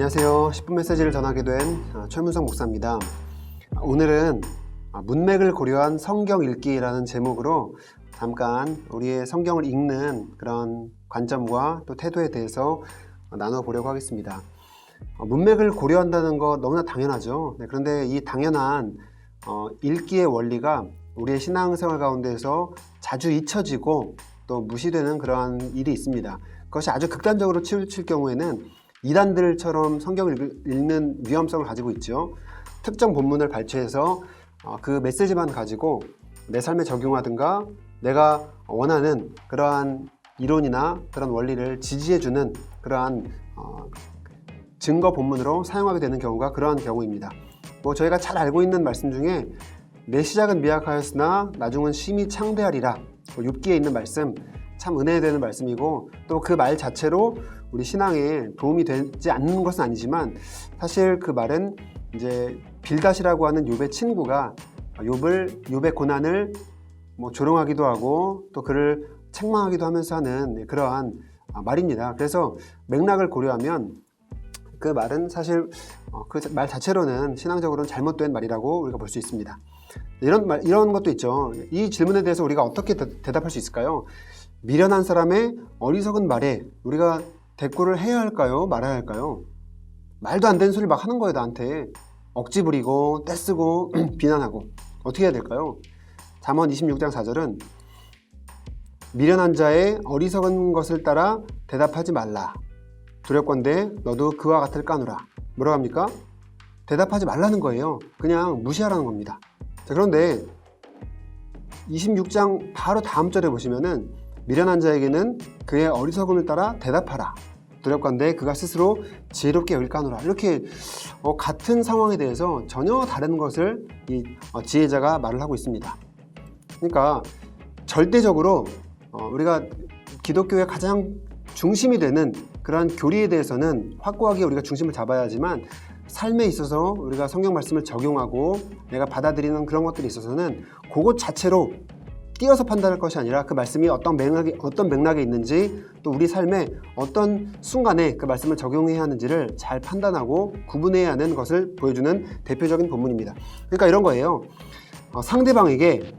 안녕하세요. 10분 메시지를 전하게 된 최문성 목사입니다. 오늘은 문맥을 고려한 성경 읽기라는 제목으로 잠깐 우리의 성경을 읽는 그런 관점과 또 태도에 대해서 나눠보려고 하겠습니다. 문맥을 고려한다는 거 너무나 당연하죠. 그런데 이 당연한 읽기의 원리가 우리의 신앙생활 가운데서 자주 잊혀지고 또 무시되는 그러한 일이 있습니다. 그것이 아주 극단적으로 치우칠 경우에는 이단들처럼 성경을 읽는 위험성을 가지고 있죠. 특정 본문을 발췌해서 그 메시지만 가지고 내 삶에 적용하든가 내가 원하는 그러한 이론이나 그런 원리를 지지해주는 그러한 증거 본문으로 사용하게 되는 경우가 그러한 경우입니다. 저희가 잘 알고 있는 말씀 중에 내 시작은 미약하였으나 나중은 심히 창대하리라, 욥기에 있는 말씀, 참 은혜되는 말씀이고 또 그 말 자체로 우리 신앙에 도움이 되지 않는 것은 아니지만 사실 그 말은 이제 빌닷이라고 하는 욥의 친구가 욥의 고난을 조롱하기도 하고 또 그를 책망하기도 하면서 하는 그러한 말입니다. 그래서 맥락을 고려하면 그 말은 사실 그 말 자체로는 신앙적으로는 잘못된 말이라고 우리가 볼 수 있습니다. 이런 것도 있죠. 이 질문에 대해서 우리가 어떻게 대답할 수 있을까요? 미련한 사람의 어리석은 말에 우리가 대꾸를 해야 할까요? 말아야 할까요? 말도 안 되는 소리를 막 하는 거예요, 나한테. 억지 부리고 떼쓰고 비난하고. 어떻게 해야 될까요? 잠언 26장 4절은 미련한 자의 어리석은 것을 따라 대답하지 말라. 두렵건대 너도 그와 같을 까노라. 뭐라고 합니까? 대답하지 말라는 거예요. 그냥 무시하라는 겁니다. 자, 그런데 26장 바로 다음 절에 보시면은 미련한 자에게는 그의 어리석음을 따라 대답하라. 두렵건대 그가 스스로 지혜롭게 여길 까노라. 이렇게 같은 상황에 대해서 전혀 다른 것을 이 지혜자가 말을 하고 있습니다. 그러니까 절대적으로 우리가 기독교의 가장 중심이 되는 그러한 교리에 대해서는 확고하게 우리가 중심을 잡아야 하지만 삶에 있어서 우리가 성경 말씀을 적용하고 내가 받아들이는 그런 것들이 있어서는 그것 자체로 띄어서 판단할 것이 아니라 그 말씀이 어떤 맥락에 있는지 또 우리 삶에 어떤 순간에 그 말씀을 적용해야 하는지를 잘 판단하고 구분해야 하는 것을 보여주는 대표적인 본문입니다. 그러니까 이런 거예요. 상대방에게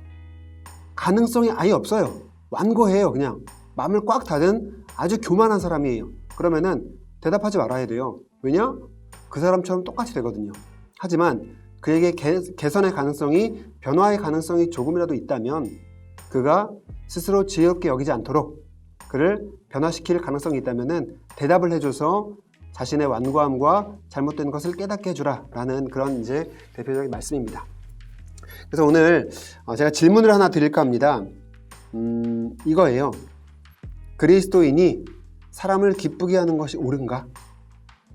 가능성이 아예 없어요. 완고해요. 그냥 마음을 꽉 닫은 아주 교만한 사람이에요. 그러면은 대답하지 말아야 돼요. 왜냐? 그 사람처럼 똑같이 되거든요. 하지만 그에게 개선의 가능성이, 변화의 가능성이 조금이라도 있다면 그가 스스로 지혜롭게 여기지 않도록 그를 변화시킬 가능성이 있다면 대답을 해줘서 자신의 완고함과 잘못된 것을 깨닫게 해주라 라는 그런 이제 대표적인 말씀입니다. 그래서 오늘 제가 질문을 하나 드릴까 합니다. 이거예요. 그리스도인이 사람을 기쁘게 하는 것이 옳은가?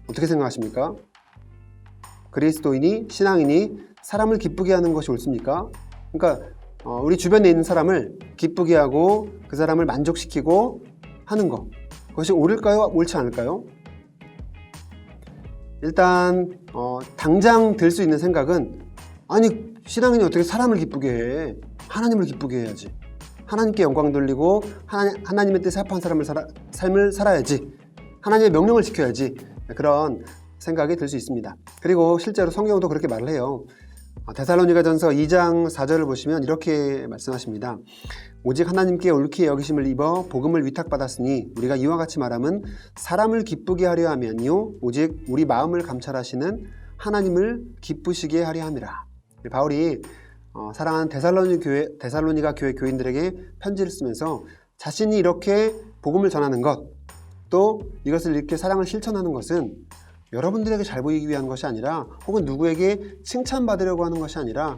어떻게 생각하십니까? 그리스도인이, 신앙인이 사람을 기쁘게 하는 것이 옳습니까? 그러니까 우리 주변에 있는 사람을 기쁘게 하고 그 사람을 만족시키고 하는 것, 그것이 옳을까요? 옳지 않을까요? 일단 당장 들 수 있는 생각은 아니 신앙인이 어떻게 사람을 기쁘게 해? 하나님을 기쁘게 해야지. 하나님께 영광 돌리고 하나님의 뜻에 합한 삶을 살아야지. 하나님의 명령을 지켜야지. 그런 생각이 들 수 있습니다. 그리고 실제로 성경도 그렇게 말을 해요. 데살로니가전서 2장 4절을 보시면 이렇게 말씀하십니다. 오직 하나님께 옳게 여기심을 입어 복음을 위탁받았으니 우리가 이와 같이 말함은 사람을 기쁘게 하려 함이요 오직 우리 마음을 감찰하시는 하나님을 기쁘시게 하려 함이라. 바울이 사랑하는 데살로니가 교회 교인들에게 편지를 쓰면서 자신이 이렇게 복음을 전하는 것, 또 이것을 이렇게 사랑을 실천하는 것은 여러분들에게 잘 보이기 위한 것이 아니라 혹은 누구에게 칭찬받으려고 하는 것이 아니라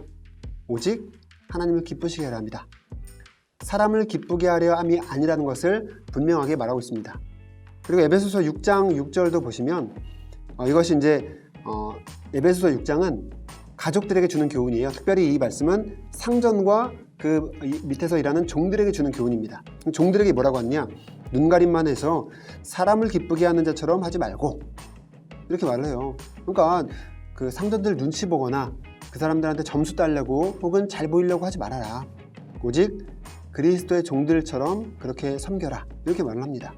오직 하나님을 기쁘시게 하려 합니다. 사람을 기쁘게 하려 함이 아니라는 것을 분명하게 말하고 있습니다. 그리고 에베소서 6장 6절도 보시면 이것이 이제 에베소서 6장은 가족들에게 주는 교훈이에요. 특별히 이 말씀은 상전과 그 밑에서 일하는 종들에게 주는 교훈입니다. 종들에게 뭐라고 하느냐? 눈가림만 해서 사람을 기쁘게 하는 자처럼 하지 말고 이렇게 말을 해요. 그러니까 그 상전들 눈치 보거나 그 사람들한테 점수 따려고 혹은 잘 보이려고 하지 말아라. 오직 그리스도의 종들처럼 그렇게 섬겨라. 이렇게 말을 합니다.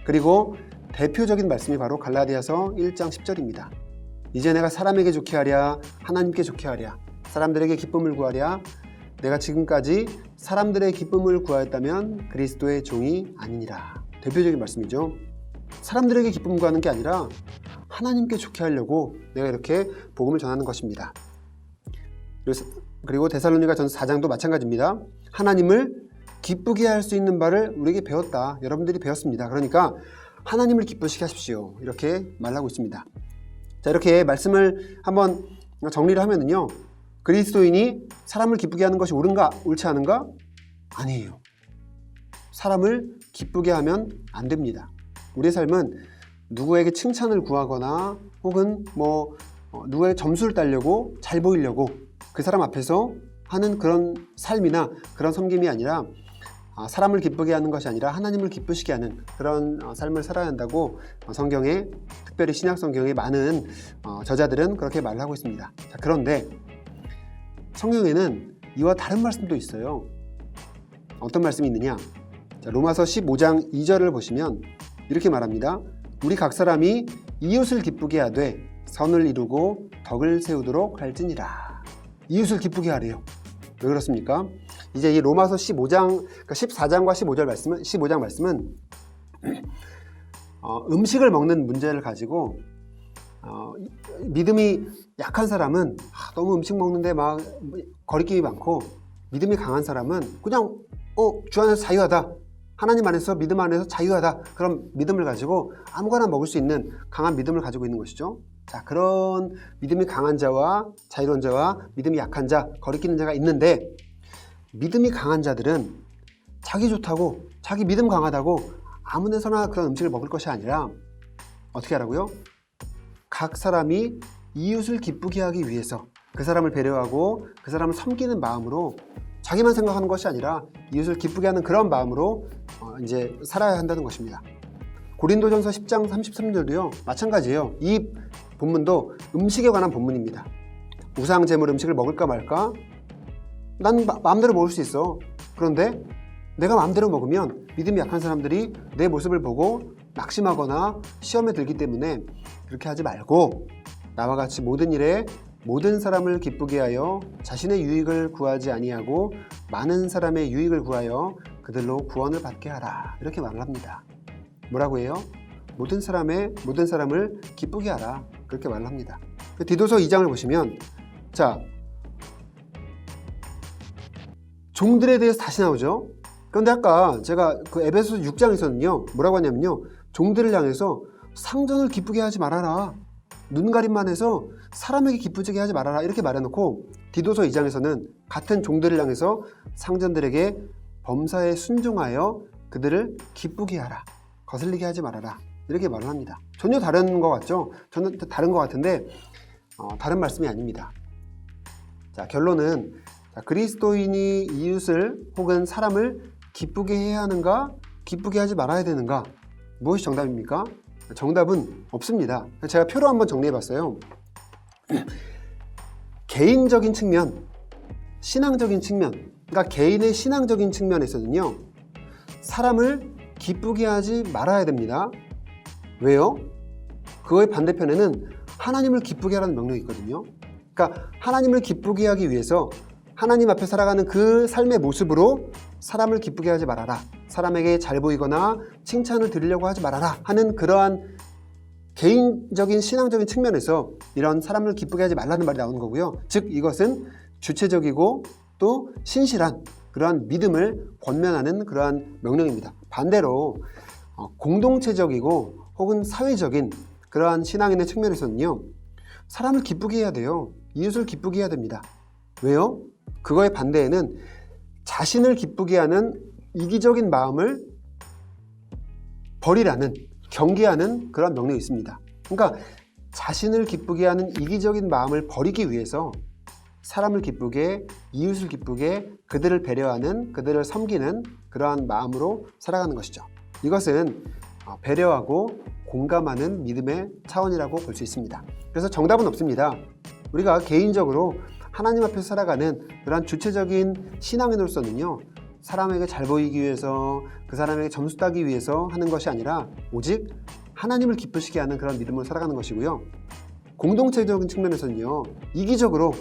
그리고 대표적인 말씀이 바로 갈라디아서 1장 10절입니다. 이제 내가 사람에게 좋게 하랴 하나님께 좋게 하랴 사람들에게 기쁨을 구하랴 내가 지금까지 사람들의 기쁨을 구하였다면 그리스도의 종이 아니니라. 대표적인 말씀이죠. 사람들에게 기쁨 구하는 게 아니라 하나님께 좋게 하려고 내가 이렇게 복음을 전하는 것입니다. 그리고 데살로니가전서 4장도 마찬가지입니다. 하나님을 기쁘게 할 수 있는 바를 우리에게 배웠다. 여러분들이 배웠습니다. 그러니까 하나님을 기쁘시게 하십시오. 이렇게 말하고 있습니다. 자, 이렇게 말씀을 한번 정리를 하면은요. 그리스도인이 사람을 기쁘게 하는 것이 옳은가, 옳지 않은가? 아니에요. 사람을 기쁘게 하면 안 됩니다. 우리의 삶은 누구에게 칭찬을 구하거나 혹은 누구의 점수를 따려고 잘 보이려고 그 사람 앞에서 하는 그런 삶이나 그런 섬김이 아니라 사람을 기쁘게 하는 것이 아니라 하나님을 기쁘시게 하는 그런 삶을 살아야 한다고 성경에, 특별히 신약 성경의 많은 저자들은 그렇게 말을 하고 있습니다. 자, 그런데 성경에는 이와 다른 말씀도 있어요. 어떤 말씀이 있느냐? 자, 로마서 15장 2절을 보시면 이렇게 말합니다. 우리 각 사람이 이웃을 기쁘게 하되 선을 이루고 덕을 세우도록 할지니라. 이웃을 기쁘게 하래요. 왜 그렇습니까? 이제 이 로마서 15장, 그러니까 14장과 15장 말씀은 음식을 먹는 문제를 가지고 믿음이 약한 사람은 너무 음식 먹는데 막 거리낌이 많고 믿음이 강한 사람은 그냥 주 안에서 자유하다. 하나님 안에서 믿음 안에서 자유하다. 그런 믿음을 가지고 아무거나 먹을 수 있는 강한 믿음을 가지고 있는 것이죠. 자, 그런 믿음이 강한 자와 자유로운 자와 믿음이 약한 자, 거리끼는 자가 있는데 믿음이 강한 자들은 자기 좋다고 자기 믿음 강하다고 아무 데서나 그런 음식을 먹을 것이 아니라 어떻게 하라고요? 각 사람이 이웃을 기쁘게 하기 위해서 그 사람을 배려하고 그 사람을 섬기는 마음으로 자기만 생각하는 것이 아니라 이웃을 기쁘게 하는 그런 마음으로 이제 살아야 한다는 것입니다. 고린도전서 10장 33절도요 마찬가지예요. 이 본문도 음식에 관한 본문입니다. 우상 제물 음식을 먹을까 말까? 난 마음대로 먹을 수 있어. 그런데 내가 마음대로 먹으면 믿음이 약한 사람들이 내 모습을 보고 낙심하거나 시험에 들기 때문에 그렇게 하지 말고 나와 같이 모든 일에 모든 사람을 기쁘게 하여 자신의 유익을 구하지 아니하고 많은 사람의 유익을 구하여 그들로 구원을 받게 하라. 이렇게 말을 합니다. 뭐라고 해요? 모든 사람을 기쁘게 하라. 그렇게 말을 합니다. 디도서 2장을 보시면 자, 종들에 대해서 다시 나오죠. 그런데 아까 제가 그 에베소서 6장에서는요 뭐라고 하냐면요 종들을 향해서 상전을 기쁘게 하지 말아라. 눈가림만 해서 사람에게 기쁘게 하지 말아라. 이렇게 말해놓고 디도서 2장에서는 같은 종들을 향해서 상전들에게 범사에 순종하여 그들을 기쁘게 하라. 거슬리게 하지 말아라. 이렇게 말을 합니다. 전혀 다른 것 같죠? 전혀 다른 것 같은데 다른 말씀이 아닙니다. 자, 결론은 그리스도인이 이웃을 혹은 사람을 기쁘게 해야 하는가? 기쁘게 하지 말아야 되는가? 무엇이 정답입니까? 정답은 없습니다. 제가 표로 한번 정리해 봤어요. 개인적인 측면, 신앙적인 측면, 그러니까 개인의 신앙적인 측면에서는요 사람을 기쁘게 하지 말아야 됩니다. 왜요? 그거의 반대편에는 하나님을 기쁘게 하라는 명령이 있거든요. 그러니까 하나님을 기쁘게 하기 위해서 하나님 앞에 살아가는 그 삶의 모습으로 사람을 기쁘게 하지 말아라. 사람에게 잘 보이거나 칭찬을 드리려고 하지 말아라 하는 그러한 개인적인 신앙적인 측면에서 이런 사람을 기쁘게 하지 말라는 말이 나오는 거고요. 즉 이것은 주체적이고 또 신실한 그러한 믿음을 권면하는 그러한 명령입니다. 반대로 공동체적이고 혹은 사회적인 그러한 신앙인의 측면에서는요 사람을 기쁘게 해야 돼요. 이웃을 기쁘게 해야 됩니다. 왜요? 그거의 반대에는 자신을 기쁘게 하는 이기적인 마음을 버리라는 경계하는 그런 명령이 있습니다. 그러니까 자신을 기쁘게 하는 이기적인 마음을 버리기 위해서 사람을 기쁘게, 이웃을 기쁘게, 그들을 배려하는, 그들을 섬기는 그러한 마음으로 살아가는 것이죠. 이것은 배려하고 공감하는 믿음의 차원이라고 볼 수 있습니다. 그래서 정답은 없습니다. 우리가 개인적으로 하나님 앞에서 살아가는 그러한 주체적인 신앙인으로서는요 사람에게 잘 보이기 위해서 그 사람에게 점수 따기 위해서 하는 것이 아니라 오직 하나님을 기쁘시게 하는 그런 믿음으로 살아가는 것이고요. 공동체적인 측면에서는요, 이기적으로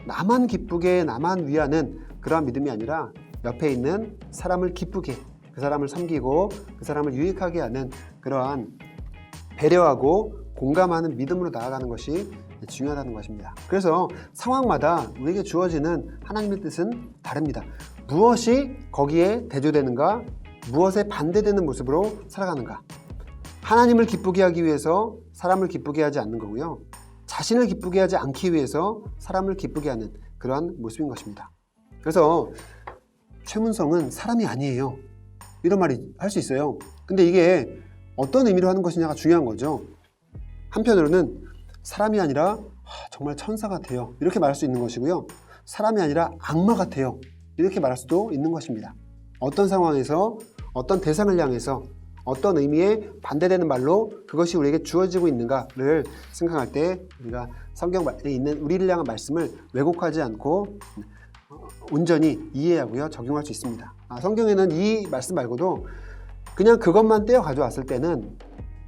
나만 기쁘게 나만 위하는 그러한 믿음이 아니라 옆에 있는 사람을 기쁘게, 그 사람을 섬기고 그 사람을 유익하게 하는 그러한 배려하고 공감하는 믿음으로 나아가는 것이 중요하다는 것입니다. 그래서 상황마다 우리에게 주어지는 하나님의 뜻은 다릅니다. 무엇이 거기에 대조되는가, 무엇에 반대되는 모습으로 살아가는가. 하나님을 기쁘게 하기 위해서 사람을 기쁘게 하지 않는 거고요. 자신을 기쁘게 하지 않기 위해서 사람을 기쁘게 하는 그러한 모습인 것입니다. 그래서 최문성은 사람이 아니에요. 이런 말이 할 수 있어요. 근데 이게 어떤 의미로 하는 것이냐가 중요한 거죠. 한편으로는 사람이 아니라 정말 천사 같아요. 이렇게 말할 수 있는 것이고요. 사람이 아니라 악마 같아요. 이렇게 말할 수도 있는 것입니다. 어떤 상황에서 어떤 대상을 향해서 어떤 의미에 반대되는 말로 그것이 우리에게 주어지고 있는가를 생각할 때 우리가 성경에 있는 우리를 향한 말씀을 왜곡하지 않고 온전히 이해하고요, 적용할 수 있습니다. 성경에는 이 말씀 말고도 그냥 그것만 떼어 가져왔을 때는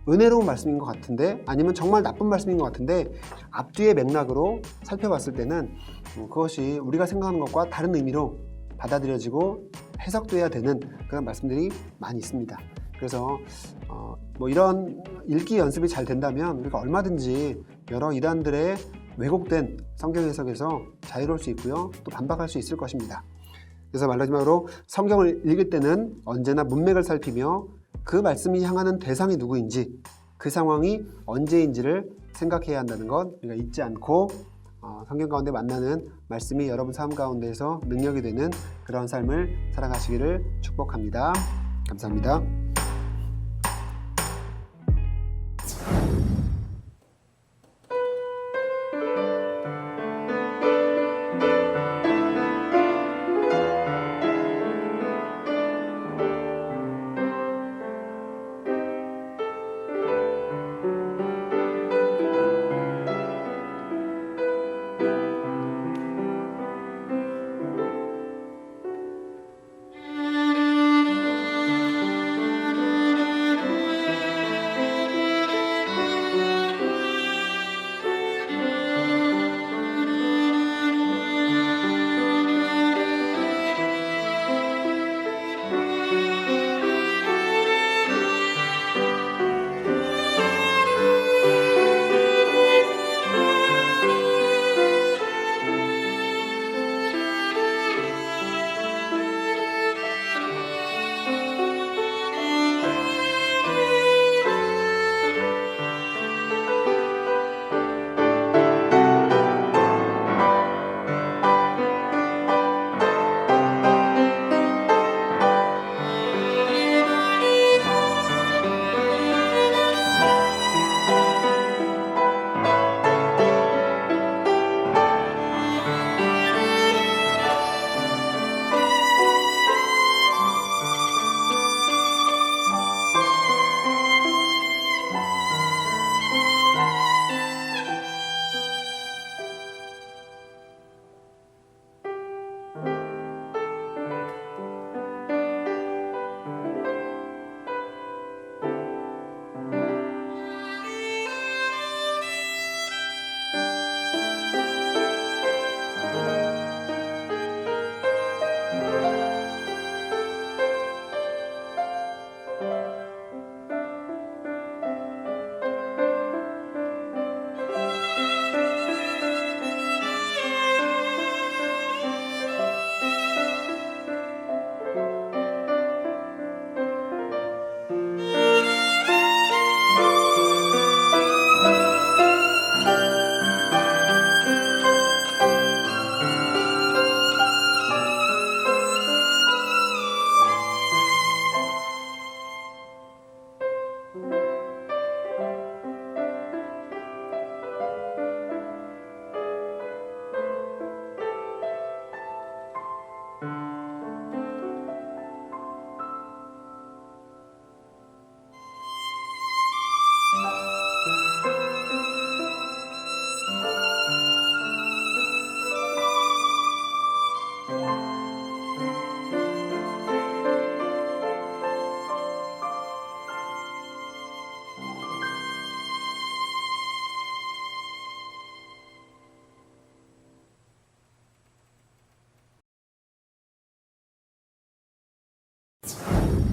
은혜로운 말씀인 것 같은데, 아니면 정말 나쁜 말씀인 것 같은데, 앞뒤의 맥락으로 살펴봤을 때는 그것이 우리가 생각하는 것과 다른 의미로 받아들여지고 해석돼야 되는 그런 말씀들이 많이 있습니다. 그래서 이런 읽기 연습이 잘 된다면 우리가 얼마든지 여러 이단들의 왜곡된 성경 해석에서 자유로울 수 있고요, 또 반박할 수 있을 것입니다. 그래서 마지막으로 성경을 읽을 때는 언제나 문맥을 살피며 그 말씀이 향하는 대상이 누구인지, 그 상황이 언제인지를 생각해야 한다는 것 우리가 잊지 않고 성경 가운데 만나는 말씀이 여러분 삶 가운데서 능력이 되는 그런 삶을 살아가시기를 축복합니다. 감사합니다.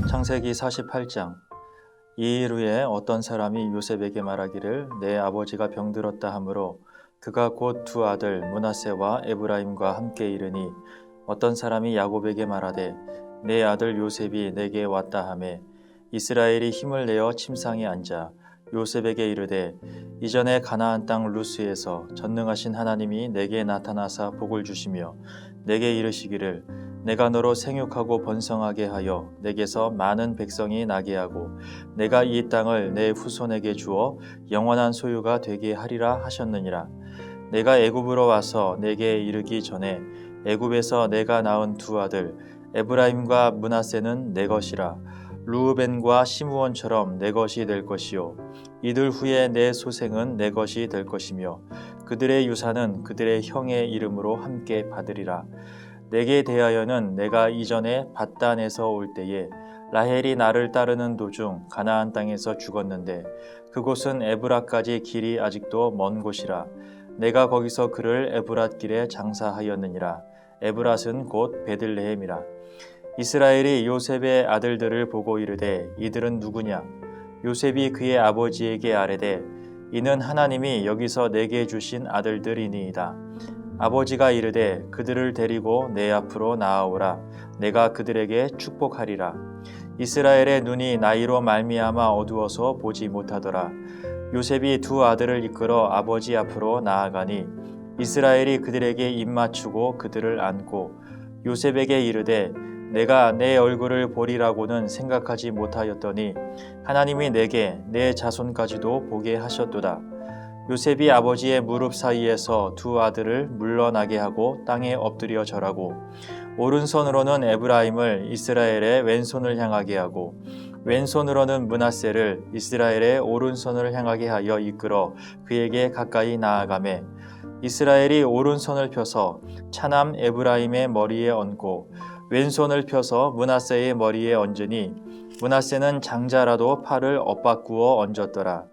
창세기 48장. 이 일 후에 어떤 사람이 요셉에게 말하기를 내 아버지가 병들었다 하므로 그가 곧 두 아들 므낫세와 에브라임과 함께 이르니 어떤 사람이 야곱에게 말하되 내 아들 요셉이 내게 왔다 하매 이스라엘이 힘을 내어 침상에 앉아 요셉에게 이르되 이전에 가나안 땅 루스에서 전능하신 하나님이 내게 나타나사 복을 주시며 내게 이르시기를 내가 너로 생육하고 번성하게 하여 내게서 많은 백성이 나게 하고 내가 이 땅을 내 후손에게 주어 영원한 소유가 되게 하리라 하셨느니라. 내가 애굽으로 와서 내게 이르기 전에 애굽에서 내가 낳은 두 아들 에브라임과 므낫세는 내 것이라. 루우벤과 시므온처럼 내 것이 될 것이요 이들 후에 내 소생은 내 것이 될 것이며 그들의 유산은 그들의 형의 이름으로 함께 받으리라. 내게 대하여는 내가 이전에 밧단에서 올 때에 라헬이 나를 따르는 도중 가나안 땅에서 죽었는데 그곳은 에브라까지 길이 아직도 먼 곳이라. 내가 거기서 그를 에브랏 길에 장사하였느니라. 에브랏은 곧 베들레헴이라. 이스라엘이 요셉의 아들들을 보고 이르되 이들은 누구냐? 요셉이 그의 아버지에게 아뢰되 이는 하나님이 여기서 내게 주신 아들들이니이다. 아버지가 이르되 그들을 데리고 내 앞으로 나아오라. 내가 그들에게 축복하리라. 이스라엘의 눈이 나이로 말미암아 어두워서 보지 못하더라. 요셉이 두 아들을 이끌어 아버지 앞으로 나아가니 이스라엘이 그들에게 입맞추고 그들을 안고 요셉에게 이르되 내가 내 얼굴을 보리라고는 생각하지 못하였더니 하나님이 내게 내 자손까지도 보게 하셨도다. 요셉이 아버지의 무릎 사이에서 두 아들을 물러나게 하고 땅에 엎드려 절하고 오른손으로는 에브라임을 이스라엘의 왼손을 향하게 하고 왼손으로는 므낫세를 이스라엘의 오른손을 향하게 하여 이끌어 그에게 가까이 나아가매 이스라엘이 오른손을 펴서 차남 에브라임의 머리에 얹고 왼손을 펴서 므낫세의 머리에 얹으니 므낫세는 장자라도 팔을 엇바꾸어 얹었더라.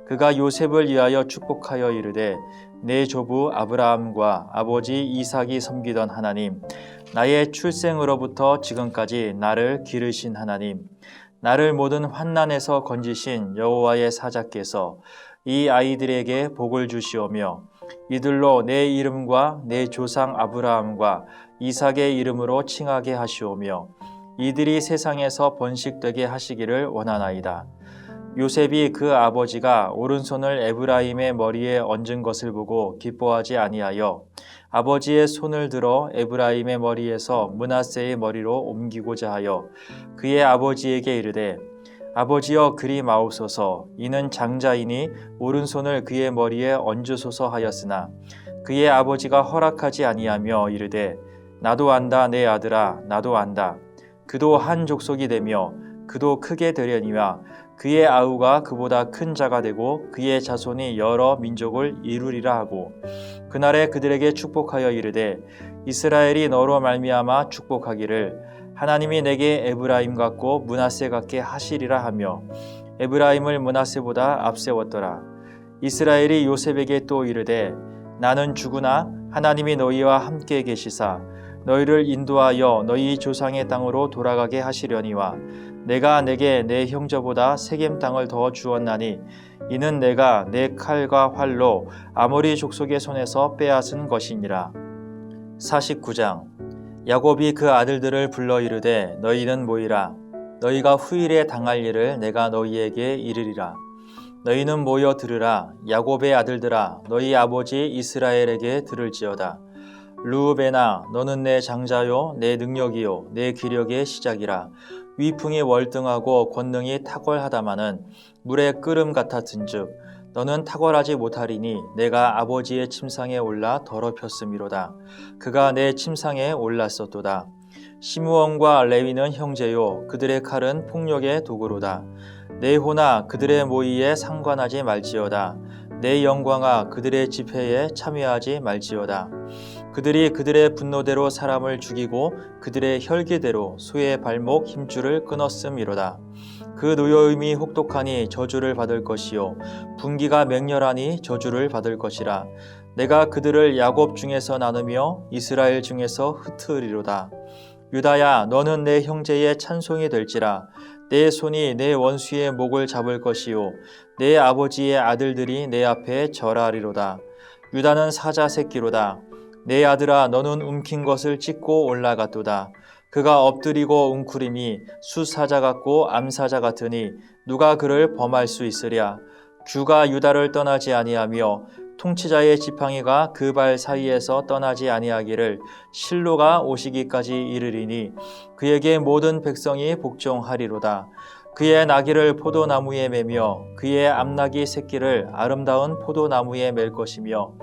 그가 요셉을 위하여 축복하여 이르되 내 조부 아브라함과 아버지 이삭이 섬기던 하나님, 나의 출생으로부터 지금까지 나를 기르신 하나님, 나를 모든 환난에서 건지신 여호와의 사자께서 이 아이들에게 복을 주시오며 이들로 내 이름과 내 조상 아브라함과 이삭의 이름으로 칭하게 하시오며 이들이 세상에서 번식되게 하시기를 원하나이다. 요셉이 그 아버지가 오른손을 에브라임의 머리에 얹은 것을 보고 기뻐하지 아니하여 아버지의 손을 들어 에브라임의 머리에서 므낫세의 머리로 옮기고자 하여 그의 아버지에게 이르되 아버지여 그리 마옵소서. 이는 장자이니 오른손을 그의 머리에 얹으소서 하였으나 그의 아버지가 허락하지 아니하며 이르되 나도 안다 내 아들아 나도 안다. 그도 한 족속이 되며 그도 크게 되려니와 그의 아우가 그보다 큰 자가 되고 그의 자손이 여러 민족을 이루리라 하고 그날에 그들에게 축복하여 이르되 이스라엘이 너로 말미암아 축복하기를 하나님이 내게 에브라임 같고 므낫세 같게 하시리라 하며 에브라임을 므낫세보다 앞세웠더라. 이스라엘이 요셉에게 또 이르되 나는 죽으나 하나님이 너희와 함께 계시사 너희를 인도하여 너희 조상의 땅으로 돌아가게 하시려니와 내가 내게 내 형제보다 세겜 땅을 더 주었나니 이는 내가 내 칼과 활로 아모리 족속의 손에서 빼앗은 것이니라. 49장. 야곱이 그 아들들을 불러 이르되 너희는 모이라. 너희가 후일에 당할 일을 내가 너희에게 이르리라. 너희는 모여 들으라. 야곱의 아들들아 너희 아버지 이스라엘에게 들을지어다. 루우벤아 너는 내 장자요 내 능력이요 내 기력의 시작이라. 위풍이 월등하고 권능이 탁월하다마는 물의 끓음 같았은즉 너는 탁월하지 못하리니 내가 아버지의 침상에 올라 더럽혔음이로다. 그가 내 침상에 올랐었도다. 시므온과 레위는 형제요 그들의 칼은 폭력의 도구로다. 내 호나 그들의 모의에 상관하지 말지어다. 내 영광아 그들의 집회에 참여하지 말지어다. 그들이 그들의 분노대로 사람을 죽이고 그들의 혈기대로 소의 발목 힘줄을 끊었음이로다. 그 노여움이 혹독하니 저주를 받을 것이요 분기가 맹렬하니 저주를 받을 것이라. 내가 그들을 야곱 중에서 나누며 이스라엘 중에서 흩으리로다. 유다야, 너는 내 형제의 찬송이 될지라. 내 손이 내 원수의 목을 잡을 것이요 내 아버지의 아들들이 내 앞에 절하리로다. 유다는 사자 새끼로다. 내 아들아, 너는 움킨 것을 찢고 올라갔도다. 그가 엎드리고 웅크림이 수사자 같고 암사자 같으니 누가 그를 범할 수 있으랴. 규가 유다를 떠나지 아니하며 통치자의 지팡이가 그 발 사이에서 떠나지 아니하기를 실로가 오시기까지 이르리니 그에게 모든 백성이 복종하리로다. 그의 나귀를 포도나무에 매며 그의 암나귀 새끼를 아름다운 포도나무에 맬 것이며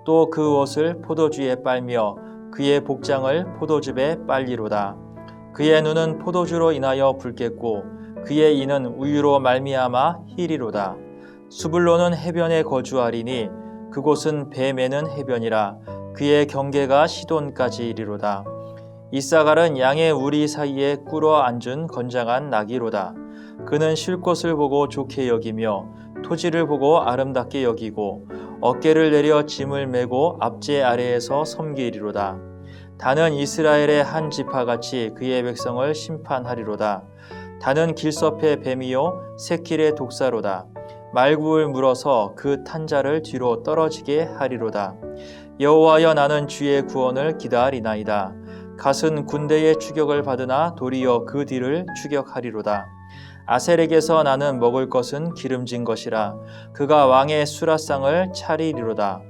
또 그 옷을 포도주에 빨며 그의 복장을 포도즙에 빨리로다. 그의 눈은 포도주로 인하여 붉겠고 그의 이는 우유로 말미암아 희리로다. 수불로는 해변에 거주하리니 그곳은 배 매는 해변이라. 그의 경계가 시돈까지 이리로다. 이사갈은 양의 우리 사이에 꿇어 앉은 건장한 나귀로다. 그는 쉴 곳을 보고 좋게 여기며 토지를 보고 아름답게 여기고 어깨를 내려 짐을 메고 앞제 아래에서 섬기리로다. 다는 이스라엘의 한 지파같이 그의 백성을 심판하리로다. 다는 길섭의 뱀이요 새길의 독사로다. 말구을 물어서 그 탄자를 뒤로 떨어지게 하리로다. 여호와여, 나는 주의 구원을 기다리나이다. 갓은 군대의 추격을 받으나 도리어 그 뒤를 추격하리로다. 아셀에게서 나는 먹을 것은 기름진 것이라. 그가 왕의 수라상을 차리리로다.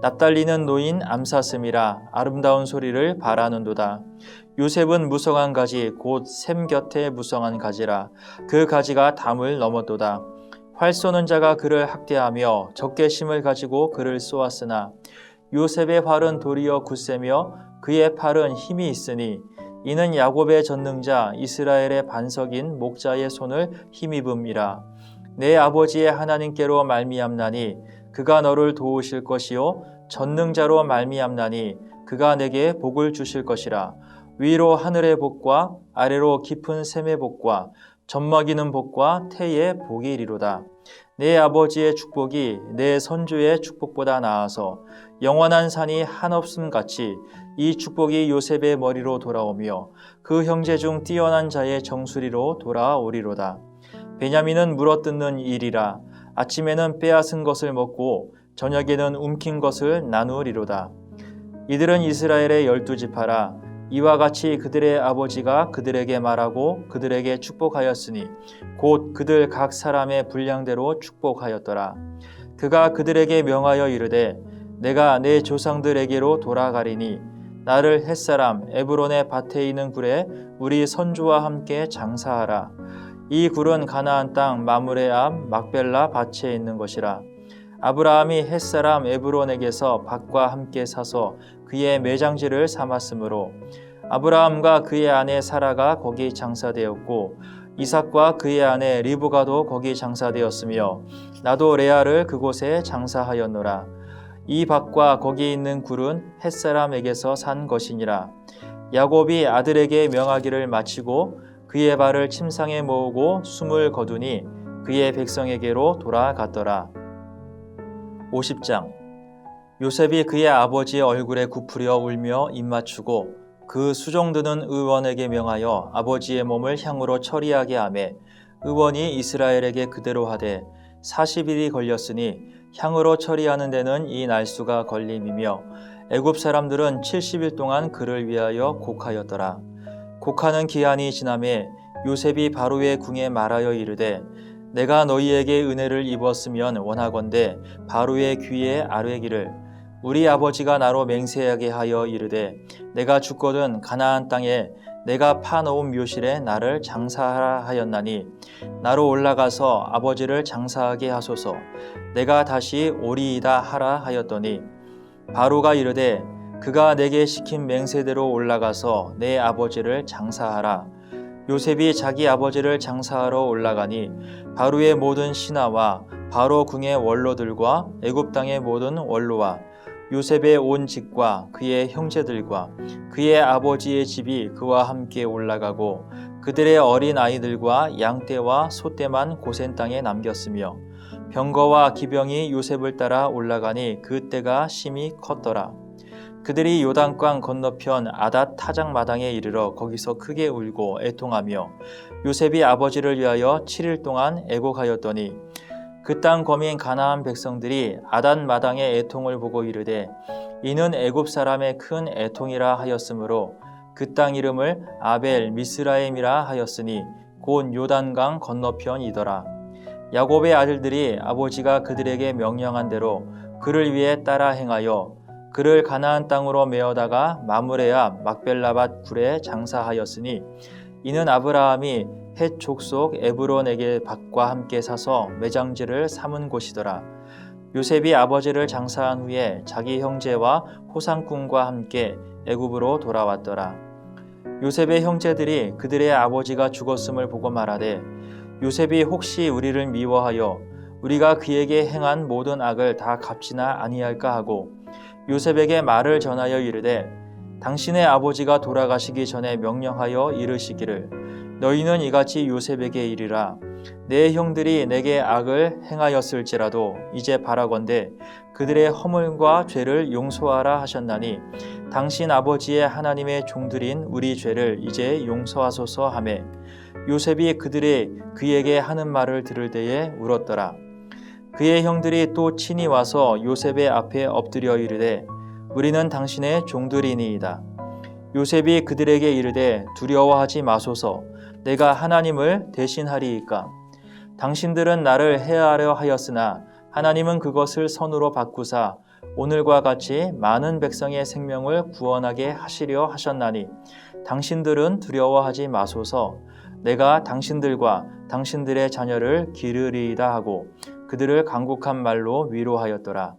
납달리는 노인 암사슴이라. 아름다운 소리를 바라는도다. 요셉은 무성한 가지 곧 샘 곁에 무성한 가지라. 그 가지가 담을 넘었도다. 활 쏘는 자가 그를 학대하며 적개심을 가지고 그를 쏘았으나 요셉의 활은 도리어 굳세며 그의 팔은 힘이 있으니 이는 야곱의 전능자 이스라엘의 반석인 목자의 손을 힘입음이라. 내 아버지의 하나님께로 말미암나니 그가 너를 도우실 것이요 전능자로 말미암나니 그가 내게 복을 주실 것이라. 위로 하늘의 복과 아래로 깊은 샘의 복과 젖먹이는 복과 태의 복이 이리로다. 내 아버지의 축복이 내 선조의 축복보다 나아서 영원한 산이 한없음 같이 이 축복이 요셉의 머리로 돌아오며 그 형제 중 뛰어난 자의 정수리로 돌아오리로다. 베냐민은 물어뜯는 일이라. 아침에는 빼앗은 것을 먹고 저녁에는 움킨 것을 나누리로다. 이들은 이스라엘의 12지파라. 이와 같이 그들의 아버지가 그들에게 말하고 그들에게 축복하였으니 곧 그들 각 사람의 분량대로 축복하였더라. 그가 그들에게 명하여 이르되 내가 내 조상들에게로 돌아가리니 나를 햇사람 에브론의 밭에 있는 굴에 우리 선조와 함께 장사하라. 이 굴은 가나안 땅 마므레 앞 막벨라 밭에 있는 것이라. 아브라함이 햇사람 에브론에게서 밭과 함께 사서 그의 매장지를 삼았으므로 아브라함과 그의 아내 사라가 거기 장사되었고 이삭과 그의 아내 리브가도 거기 장사되었으며 나도 레아를 그곳에 장사하였노라. 이 밭과 거기 있는 굴은 햇사람에게서 산 것이니라. 야곱이 아들에게 명하기를 마치고 그의 발을 침상에 모으고 숨을 거두니 그의 백성에게로 돌아갔더라. 50장. 요셉이 그의 아버지의 얼굴에 굽으려 울며 입맞추고 그 수종드는 의원에게 명하여 아버지의 몸을 향으로 처리하게 하매 의원이 이스라엘에게 그대로 하되 40일이 걸렸으니 향으로 처리하는 데는 이 날수가 걸림이며 애굽 사람들은 70일 동안 그를 위하여 곡하였더라. 곡하는 기한이 지나매 요셉이 바로의 궁에 말하여 이르되 내가 너희에게 은혜를 입었으면 원하건대 바로의 귀에 아뢰기를 우리 아버지가 나로 맹세하게 하여 이르되 내가 죽거든 가나안 땅에 내가 파놓은 묘실에 나를 장사하라 하였나니 나로 올라가서 아버지를 장사하게 하소서. 내가 다시 오리이다 하라 하였더니 바로가 이르되 그가 내게 시킨 맹세대로 올라가서 내 아버지를 장사하라. 요셉이 자기 아버지를 장사하러 올라가니 바로의 모든 신하와 바로 궁의 원로들과 애굽 땅의 모든 원로와 요셉의 온 집과 그의 형제들과 그의 아버지의 집이 그와 함께 올라가고 그들의 어린 아이들과 양떼와 소떼만 고센 땅에 남겼으며 병거와 기병이 요셉을 따라 올라가니 그 때가 심히 컸더라. 그들이 요단강 건너편 아닷 타작 마당에 이르러 거기서 크게 울고 애통하며 요셉이 아버지를 위하여 7일 동안 애곡하였더니 그 땅 거민 가나안 백성들이 아닷 마당의 애통을 보고 이르되 이는 애굽 사람의 큰 애통이라 하였으므로 그 땅 이름을 아벨 미스라임이라 하였으니 곧 요단강 건너편이더라. 야곱의 아들들이 아버지가 그들에게 명령한 대로 그를 위해 따라 행하여 그를 가나안 땅으로 메어다가 마므레 앞 막벨라밧 굴에 장사하였으니 이는 아브라함이 헷 족속 에브론에게 밭과 함께 사서 매장지를 삼은 곳이더라. 요셉이 아버지를 장사한 후에 자기 형제와 호상꾼과 함께 애굽으로 돌아왔더라. 요셉의 형제들이 그들의 아버지가 죽었음을 보고 말하되 요셉이 혹시 우리를 미워하여 우리가 그에게 행한 모든 악을 다 갚지나 아니할까 하고 요셉에게 말을 전하여 이르되 당신의 아버지가 돌아가시기 전에 명령하여 이르시기를 너희는 이같이 요셉에게 이르라. 내 형들이 내게 악을 행하였을지라도 이제 바라건대 그들의 허물과 죄를 용서하라 하셨나니 당신 아버지의 하나님의 종들인 우리 죄를 이제 용서하소서 하매 요셉이 그들이 그에게 하는 말을 들을 때에 울었더라. 그의 형들이 또 친히 와서 요셉의 앞에 엎드려 이르되 우리는 당신의 종들이니이다. 요셉이 그들에게 이르되 두려워하지 마소서. 내가 하나님을 대신하리이까. 당신들은 나를 해하려 하였으나 하나님은 그것을 선으로 바꾸사 오늘과 같이 많은 백성의 생명을 구원하게 하시려 하셨나니 당신들은 두려워하지 마소서. 내가 당신들과 당신들의 자녀를 기르리이다 하고 그들을 간곡한 말로 위로하였더라.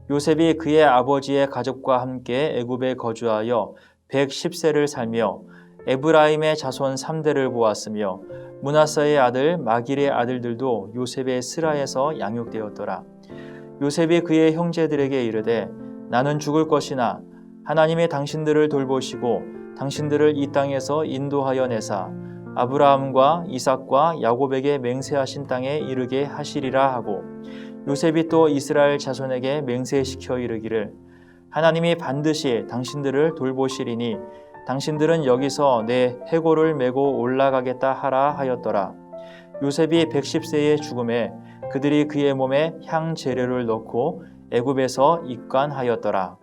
요셉이 그의 아버지의 가족과 함께 애굽에 거주하여 110세를 살며 에브라임의 자손 3대를 보았으며 므낫세의 아들 마길의 아들들도 요셉의 스라에서 양육되었더라. 요셉이 그의 형제들에게 이르되 나는 죽을 것이나 하나님의 당신들을 돌보시고 당신들을 이 땅에서 인도하여 내사 아브라함과 이삭과 야곱에게 맹세하신 땅에 이르게 하시리라 하고 요셉이 또 이스라엘 자손에게 맹세시켜 이르기를 하나님이 반드시 당신들을 돌보시리니 당신들은 여기서 내 해골을 메고 올라가겠다 하라 하였더라. 요셉이 110세의 죽음에 그들이 그의 몸에 향 재료를 넣고 애굽에서 입관하였더라.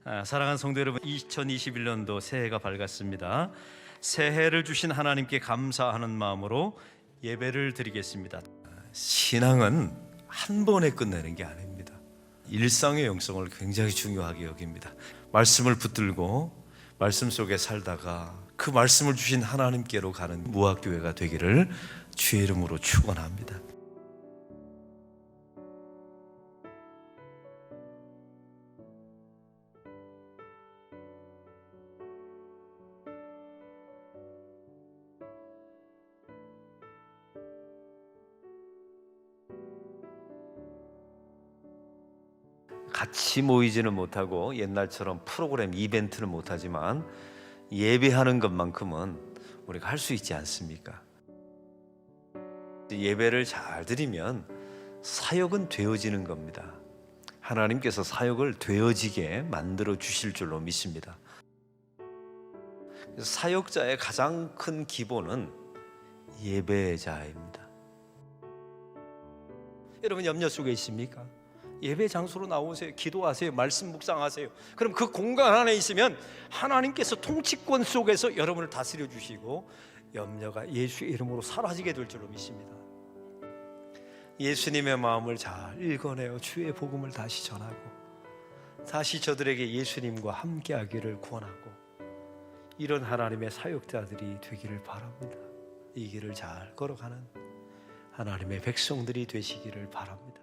사랑하는 성도 여러분, 2021년도 새해가 밝았습니다. 새해를 주신 하나님께 감사하는 마음으로 예배를 드리겠습니다. 신앙은 한 번에 끝내는 게 아닙니다. 일상의 영성을 굉장히 중요하게 여깁니다. 말씀을 붙들고 말씀 속에 살다가 그 말씀을 주신 하나님께로 가는 무학교회가 되기를 주의 이름으로 축원합니다. 같이 모이지는 못하고 옛날처럼 프로그램 이벤트는 못하지만 예배하는 것만큼은 우리가 할 수 있지 않습니까? 예배를 잘 드리면 사역은 되어지는 겁니다. 하나님께서 사역을 되어지게 만들어 주실 줄로 믿습니다. 사역자의 가장 큰 기본은 예배자입니다. 여러분 염려 속에 있습니까? 예배 장소로 나오세요. 기도하세요. 말씀 묵상하세요. 그럼 그 공간 안에 있으면 하나님께서 통치권 속에서 여러분을 다스려 주시고 염려가 예수의 이름으로 사라지게 될 줄로 믿습니다. 예수님의 마음을 잘 읽어내어 주의 복음을 다시 전하고 다시 저들에게 예수님과 함께하기를 권하고 이런 하나님의 사역자들이 되기를 바랍니다. 이 길을 잘 걸어가는 하나님의 백성들이 되시기를 바랍니다.